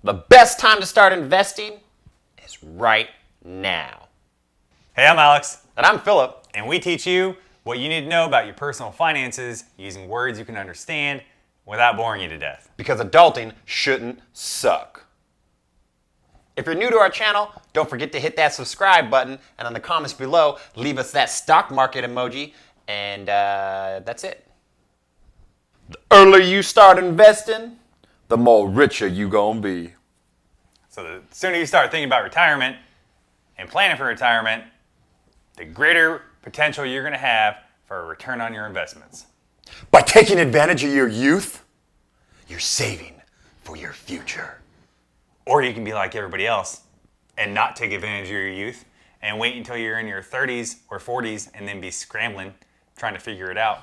The best time to start investing is right now. Hey, I'm Alex. And I'm Philip. And we teach you what you need to know about your personal finances using words you can understand without boring you to death. Because adulting shouldn't suck. If you're new to our channel, don't forget to hit that subscribe button, and in the comments below, leave us that stock market emoji, and that's it. The earlier you start investing, the more richer you gonna be. So the sooner you start thinking about retirement and planning for retirement, the greater potential you're going to have for a return on your investments. By taking advantage of your youth, you're saving for your future. Or you can be like everybody else and not take advantage of your youth and wait until you're in your 30s or 40s and then be scrambling trying to figure it out.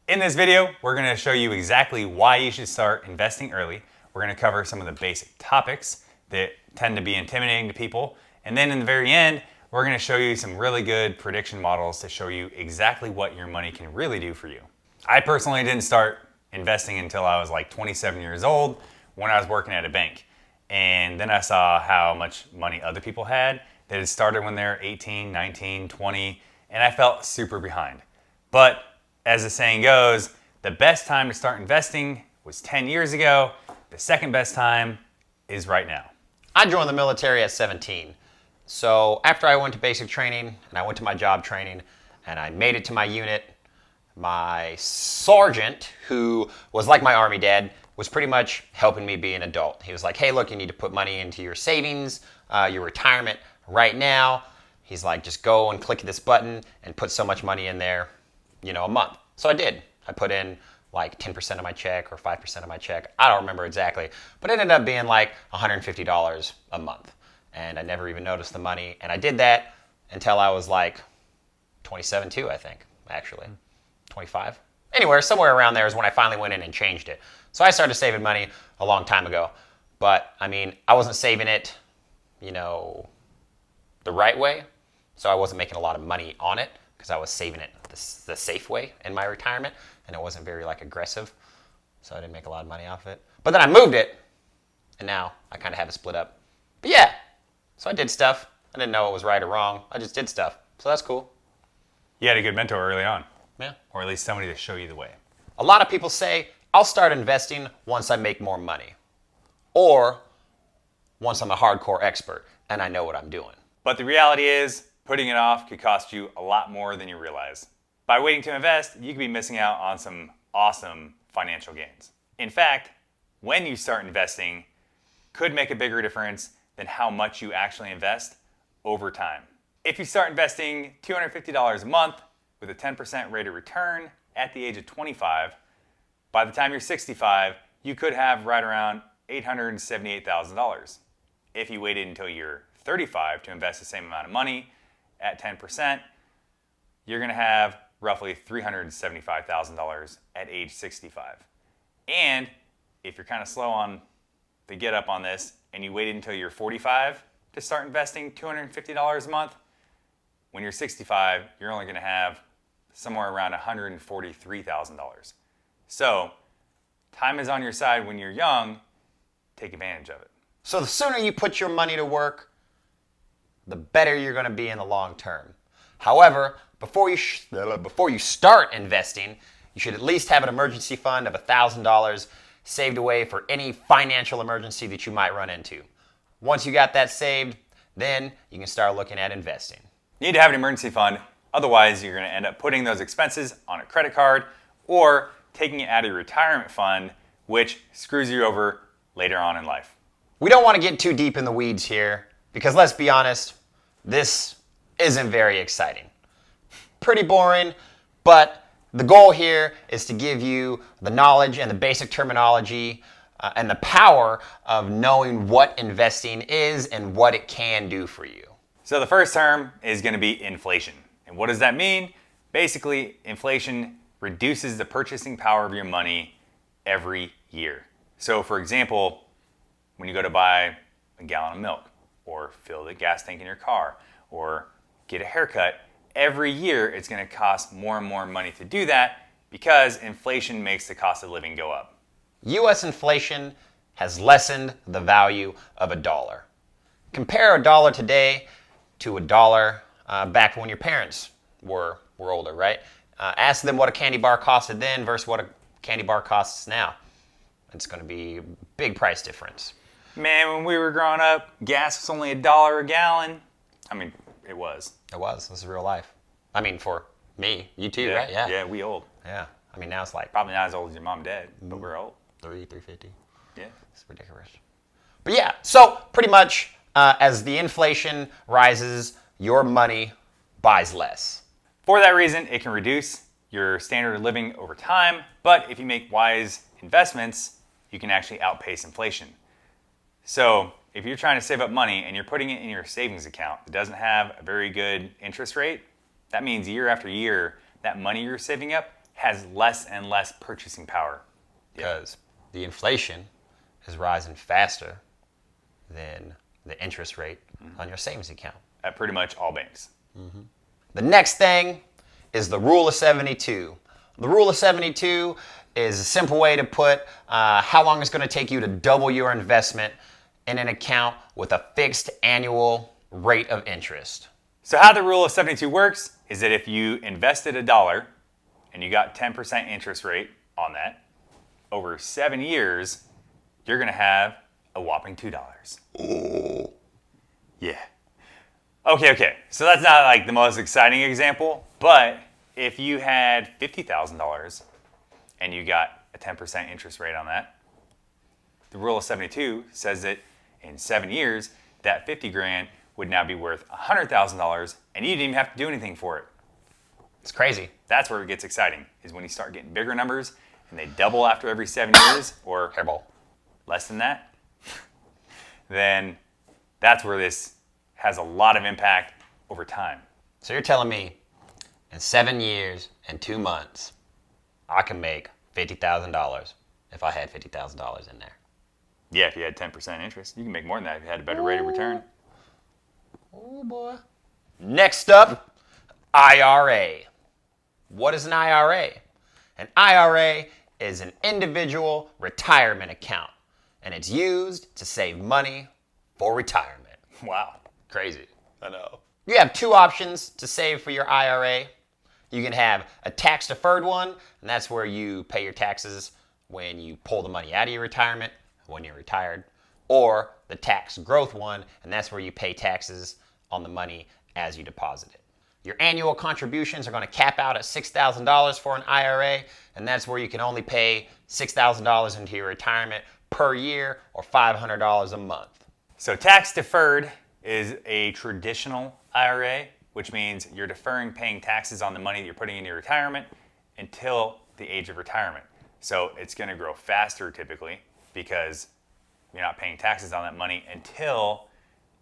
In this video, we're going to show you exactly why you should start investing early. We're going to cover some of the basic topics that tend to be intimidating to people. And then in the very end, we're going to show you some really good prediction models to show you exactly what your money can really do for you. I personally didn't start investing until I was like 27 years old when I was working at a bank. And then I saw how much money other people had that had started when they were 18, 19, 20, and I felt super behind. But as the saying goes, the best time to start investing was 10 years ago. The second best time is right now. I joined the military at 17. So after I went to basic training and I went to my job training and I made it to my unit, my sergeant, who was like my Army dad, was pretty much helping me be an adult. He was like, hey, look, you need to put money into your savings, your retirement right now. He's like, just go and click this button and put so much money in there, a month. So I did. I put in like 10% of my check or 5% of my check. I don't remember exactly, but it ended up being like $150 a month. And I never even noticed the money. And I did that until I was like 27 too, I think, actually. 25. Anywhere, somewhere around there is when I finally went in and changed it. So I started saving money a long time ago. But I mean, I wasn't saving it, the right way. So I wasn't making a lot of money on it because I was saving it the safe way in my retirement. And it wasn't very aggressive. So I didn't make a lot of money off it. But then I moved it. And now I kind of have it split up. But yeah. So I did stuff. I didn't know it was right or wrong. I just did stuff. So that's cool. You had a good mentor early on. Yeah. Or at least somebody to show you the way. A lot of people say, I'll start investing once I make more money. Or once I'm a hardcore expert and I know what I'm doing. But the reality is, putting it off could cost you a lot more than you realize. By waiting to invest, you could be missing out on some awesome financial gains. In fact, when you start investing, could make a bigger difference than how much you actually invest over time. If you start investing $250 a month with a 10% rate of return at the age of 25, by the time you're 65, you could have right around $878,000. If you waited until you're 35 to invest the same amount of money at 10%, you're going to have roughly $375,000 at age 65. And if you're kind of slow on the get up on this and you waited until you're 45 to start investing $250 a month, when you're 65, you're only going to have somewhere around $143,000. So time is on your side when you're young. Take advantage of it. So the sooner you put your money to work, the better you're going to be in the long term. However, before you start investing, you should at least have an emergency fund of $1,000 saved away for any financial emergency that you might run into. Once you got that saved, then you can start looking at investing. You need to have an emergency fund. Otherwise, you're going to end up putting those expenses on a credit card or taking it out of your retirement fund, which screws you over later on in life. We don't want to get too deep in the weeds here because let's be honest, this isn't very exciting. Pretty boring, but the goal here is to give you the knowledge and the basic terminology and the power of knowing what investing is and what it can do for you. So the first term is going to be inflation. And what does that mean? Basically, inflation reduces the purchasing power of your money every year. So for example, when you go to buy a gallon of milk or fill the gas tank in your car or get a haircut, every year it's going to cost more and more money to do that because inflation makes the cost of living go up. U.S. inflation has lessened the value of a dollar. Compare a dollar today to a dollar back when your parents were older, right? Ask them what a candy bar costed then versus what a candy bar costs now. It's going to be a big price difference. Man, when we were growing up, gas was only $1 a gallon. I mean, it was. It was. This is real life. I mean, for me, you too, Yeah. right? Yeah. Yeah, we old. Yeah. I mean, now it's like Probably not as old as your mom and dad, but we're old. $3.50. Yeah. It's ridiculous. But yeah, so pretty much as the inflation rises, your money buys less. For that reason, it can reduce your standard of living over time, but if you make wise investments, you can actually outpace inflation. So if you're trying to save up money and you're putting it in your savings account that doesn't have a very good interest rate, that means year after year, that money you're saving up has less and less purchasing power. Because the inflation is rising faster than the interest rate on your savings account. At pretty much all banks. The next thing is the rule of 72. The rule of 72 is a simple way to put how long it's going to take you to double your investment in an account with a fixed annual rate of interest. So how the rule of 72 works is that if you invested $1 and you got 10% interest rate on that, over 7 years, you're going to have a whopping $2. Oh. Yeah. Okay. So that's not like the most exciting example, but if you had $50,000 and you got a 10% interest rate on that, the rule of 72 says that in 7 years, that 50 grand would now be worth $100,000 and you didn't even have to do anything for it. It's crazy. That's where it gets exciting, is when you start getting bigger numbers and they double after every 7 years or Hairball. less than that, then that's where this has a lot of impact over time. So you're telling me in 7 years and 2 months, I can make $50,000 if I had $50,000 in there. Yeah, if you had 10% interest, you can make more than that if you had a better rate of return. Oh boy. Next up, IRA. What is an IRA? An IRA is an individual retirement account, and it's used to save money for retirement. Wow. Crazy. I know. You have two options to save for your IRA. You can have a tax-deferred one, and that's where you pay your taxes when you pull the money out of your retirement, when you're retired. Or the tax growth one, and that's where you pay taxes on the money as you deposit it. Your annual contributions are going to cap out at $6,000 for an IRA, and that's where you can only pay $6,000 into your retirement per year or $500 a month. So tax deferred is a traditional IRA, which means you're deferring paying taxes on the money that you're putting into your retirement until the age of retirement. So it's going to grow faster typically because you're not paying taxes on that money until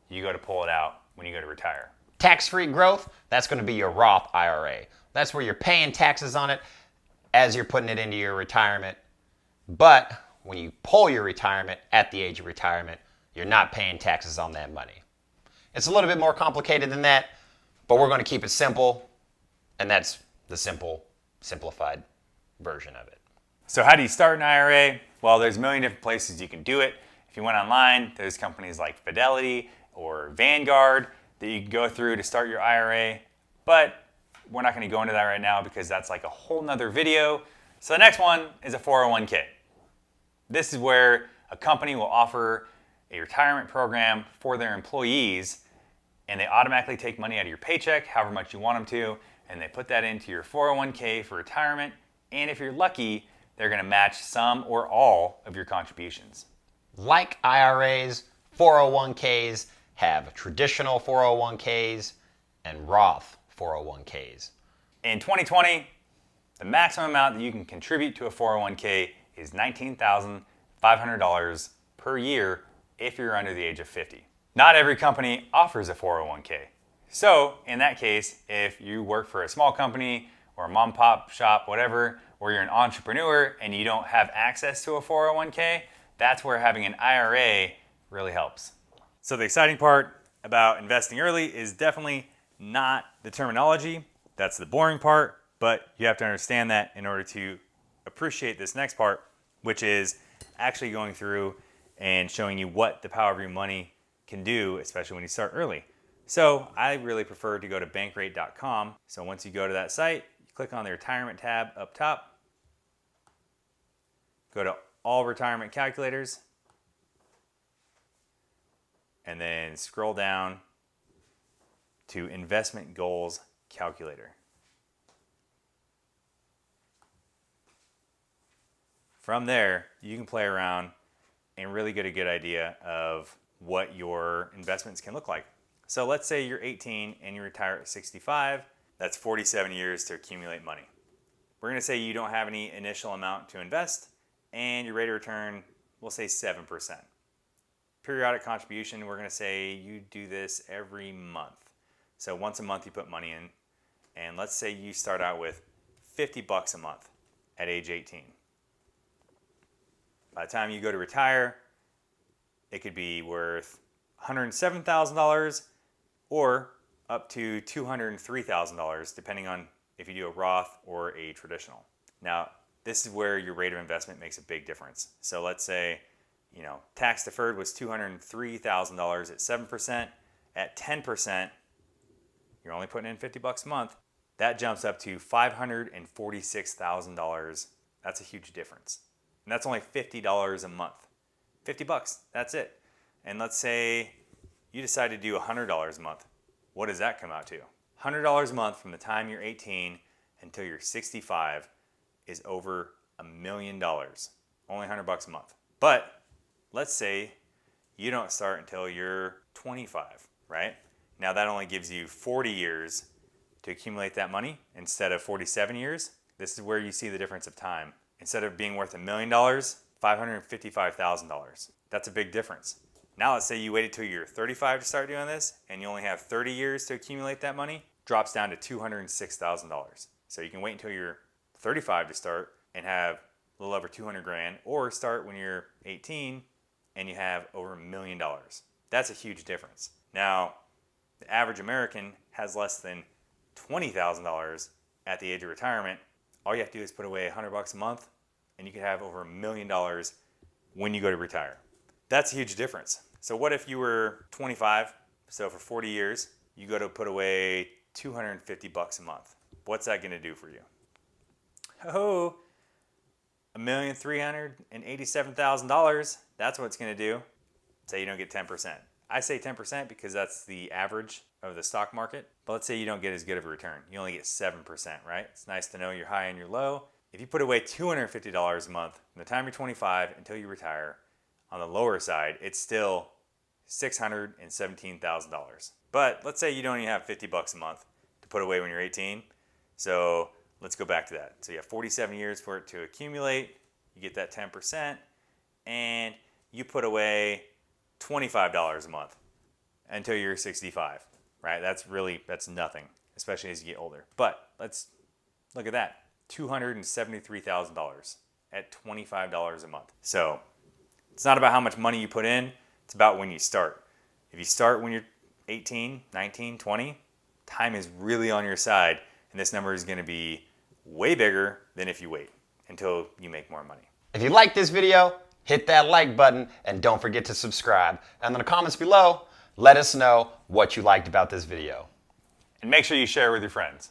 you go to pull it out when you go to retire. Tax-free growth, that's going to be your Roth IRA. That's where you're paying taxes on it as you're putting it into your retirement. But when you pull your retirement at the age of retirement, you're not paying taxes on that money. It's a little bit more complicated than that, but we're going to keep it simple, and that's the simplified version of it. So how do you start an IRA? Well, there's a million different places you can do it. If you went online, there's companies like Fidelity or Vanguard that you can go through to start your IRA, but we're not going to go into that right now because that's like a whole nother video. So the next one is a 401k. This is where a company will offer a retirement program for their employees, and they automatically take money out of your paycheck, however much you want them to, and they put that into your 401k for retirement, and if you're lucky, they're going to match some or all of your contributions. Like IRAs, 401ks have traditional 401ks and Roth 401ks. In 2020, the maximum amount that you can contribute to a 401k is $19,500 per year if you're under the age of 50. Not every company offers a 401k. So in that case, if you work for a small company or a mom and pop shop, whatever, or you're an entrepreneur and you don't have access to a 401k, that's where having an IRA really helps. So the exciting part about investing early is definitely not the terminology. That's the boring part, but you have to understand that in order to appreciate this next part, which is actually going through and showing you what the power of your money can do, especially when you start early. So I really prefer to go to bankrate.com. So once you go to that site, you click on the retirement tab up top, go to all retirement calculators, and then scroll down to investment goals calculator. From there, you can play around and really get a good idea of what your investments can look like. So let's say you're 18 and you retire at 65. That's 47 years to accumulate money. We're going to say you don't have any initial amount to invest and your rate of return, we'll say 7%. Periodic contribution, we're going to say you do this every month. So once a month you put money in, and let's say you start out with $50 a month at age 18. By the time you go to retire, it could be worth $107,000 or up to $203,000, depending on if you do a Roth or a traditional. Now, this is where your rate of investment makes a big difference. So let's say, tax deferred was $203,000 at 7%. At 10%, you're only putting in $50 a month. That jumps up to $546,000. That's a huge difference. And that's only $50 a month. $50, that's it. And let's say you decide to do $100 a month. What does that come out to? $100 a month from the time you're 18 until you're 65 is over $1 million. Only $100 a month. But let's say you don't start until you're 25, right? Now that only gives you 40 years to accumulate that money instead of 47 years. This is where you see the difference of time. Instead of being worth $1 million, $555,000. That's a big difference. Now let's say you waited till you're 35 to start doing this and you only have 30 years to accumulate that money, drops down to $206,000. So you can wait until you're 35 to start and have a little over 200 grand, or start when you're 18 and you have over $1 million. That's a huge difference. Now, the average American has less than $20,000 at the age of retirement. All you have to do is put away $100 a month and you could have over $1 million when you go to retire. That's a huge difference. So what if you were 25, so for 40 years, you go to put away $250 a month. What's that gonna do for you? Oh, $1,387,000. That's what it's gonna do. Say you don't get 10%. I say 10% because that's the average of the stock market. But let's say you don't get as good of a return. You only get 7%, right? It's nice to know you're high and you're low. If you put away $250 a month from the time you're 25 until you retire, on the lower side, it's still $617,000. But let's say you don't even have $50 a month to put away when you're 18. So let's go back to that. So you have 47 years for it to accumulate. You get that 10%, and you put away $25 a month until you're 65, right? That's nothing, especially as you get older. But let's look at that, $273,000 at $25 a month. So it's not about how much money you put in, it's about when you start. If you start when you're 18, 19, 20, time is really on your side, and this number is gonna be way bigger than if you wait until you make more money. If you like this video, hit that like button and don't forget to subscribe. And in the comments below, let us know what you liked about this video. And make sure you share it with your friends.